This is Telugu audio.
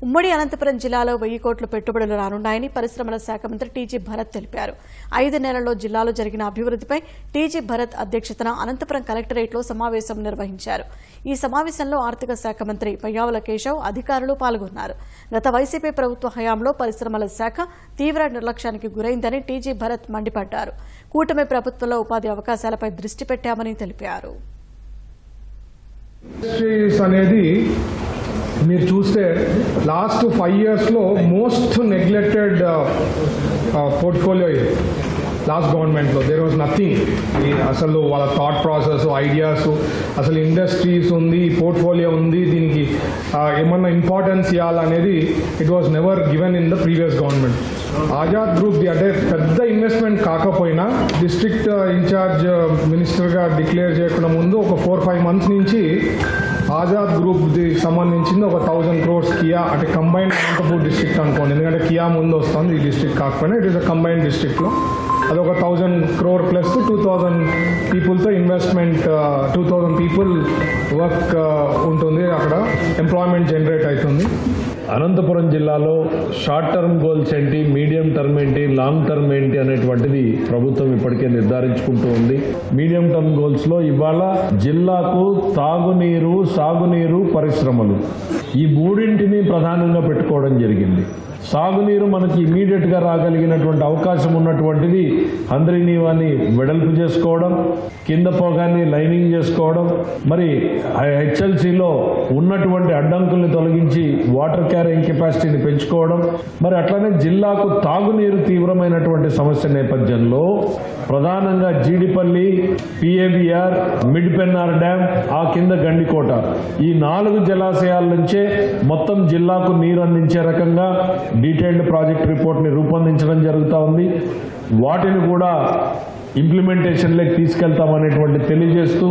ఉమ్మడి అనంతపురం జిల్లాలో 1000 కోట్ల పెట్టుబడులు రానున్నాయని పరిశ్రమల శాఖ మంత్రి టీజీ భరత్ తెలిపారు. 5 నెలల్లో జిల్లాలో జరిగిన అభివృద్ధిపై టీజీ భరత్ అధ్యక్షతన అనంతపురం కలెక్టరేట్లో సమావేశం నిర్వహించారు. ఈ సమావేశంలో ఆర్థిక శాఖ మంత్రి పయ్యావుల కేశవ్ అధికారులు పాల్గొన్నారు. గత వైసీపీ ప్రభుత్వ హయాంలో పరిశ్రమల శాఖ తీవ్ర నిర్లక్ష్యానికి గురైందని టీజీ భరత్ మండిపడ్డారు. కూటమి ప్రభుత్వంలో ఉపాధి అవకాశాలపై దృష్టి పెట్టామని తెలిపారు. మీరు చూస్తే లాస్ట్ 5 yearsలో మోస్ట్ నెగ్లెక్టెడ్ పోర్ట్ఫోలియో ఇది. లాస్ట్ గవర్నమెంట్లో దేర్ వాజ్ నథింగ్. అసలు వాళ్ళ థాట్ ప్రాసెస్, ఐడియాస్, అసలు ఇండస్ట్రీస్ ఉంది, పోర్ట్ఫోలియో ఉంది, దీనికి ఏమన్నా ఇంపార్టెన్స్ ఇవ్వాలనేది it was never given in the previous government. Azad group అంటే పెద్ద ఇన్వెస్ట్మెంట్ కాకపోయినా డిస్ట్రిక్ట్ ఇన్ఛార్జ్ మినిస్టర్గా డిక్లేర్ చేయకుండా ముందు ఒక 4-5 months నుంచి ఆజాద్ గ్రూప్కి సంబంధించింది ఒక 1000 crores కియా, అంటే కంబైన్డ్ అనంతపూర్ డిస్ట్రిక్ట్ అనుకోండి, ఎందుకంటే కియా ముందు వస్తుంది ఈ డిస్ట్రిక్ట్ కాకపోయినా, ఇట్ ఈస్ అ కంబైన్డ్ డిస్ట్రిక్ట్లో. అదొక 1000 crore ప్లస్ 2000 పీపుల్తో ఇన్వెస్ట్మెంట్, 2000 people వర్క్ ఉంటుంది, అక్కడ ఎంప్లాయ్మెంట్ జనరేట్ అవుతుంది. అనంతపురం జిల్లాలో షార్ట్ టర్మ్ గోల్స్ ఏంటి, మీడియం టర్మ్ ఏంటి, లాంగ్ టర్మ్ ఏంటి అనేటువంటిది ప్రభుత్వం ఇప్పటికే నిర్ధారించుకుంటూ ఉంది. మీడియం టర్మ్ గోల్స్లో ఇవాళ జిల్లాకు తాగునీరు, సాగునీరు, పరిశ్రమలు ఈ మూడింటిని ప్రధానంగా పెట్టుకోవడం జరిగింది. సాగునీరు మనకి ఇమీడియట్గా రాగలిగినటువంటి అవకాశం ఉన్నటువంటిది హంద్రీనీవాని వెడల్పు చేసుకోవడం, కింద పోగాన్ని లైనింగ్ చేసుకోవడం, మరి హెచ్ఎల్సీలో ఉన్నటువంటి అడ్డంకుల్ని తొలగించి వాటర్ క్యారింగ్ కెపాసిటీని పెంచుకోవడం, మరి అట్లనే జిల్లాకు తాగునీరు తీవ్రమైనటువంటి సమస్య నేపథ్యంలో ప్రధానంగా Jeedipalli, PABR, mid Pennar dam, ఆ కింద గండికోట, ఈ 4 జలాశయాల నుంచే మొత్తం జిల్లాకు నీరు అందించే రకంగా డీటెయిల్డ్ ప్రాజెక్ట్ రిపోర్ట్ని రూపొందించడం జరుగుతూ ఉంది. వాటిని కూడా ఇంప్లిమెంటేషన్లోకి తీసుకెళ్తామనేటువంటి తెలియజేస్తూ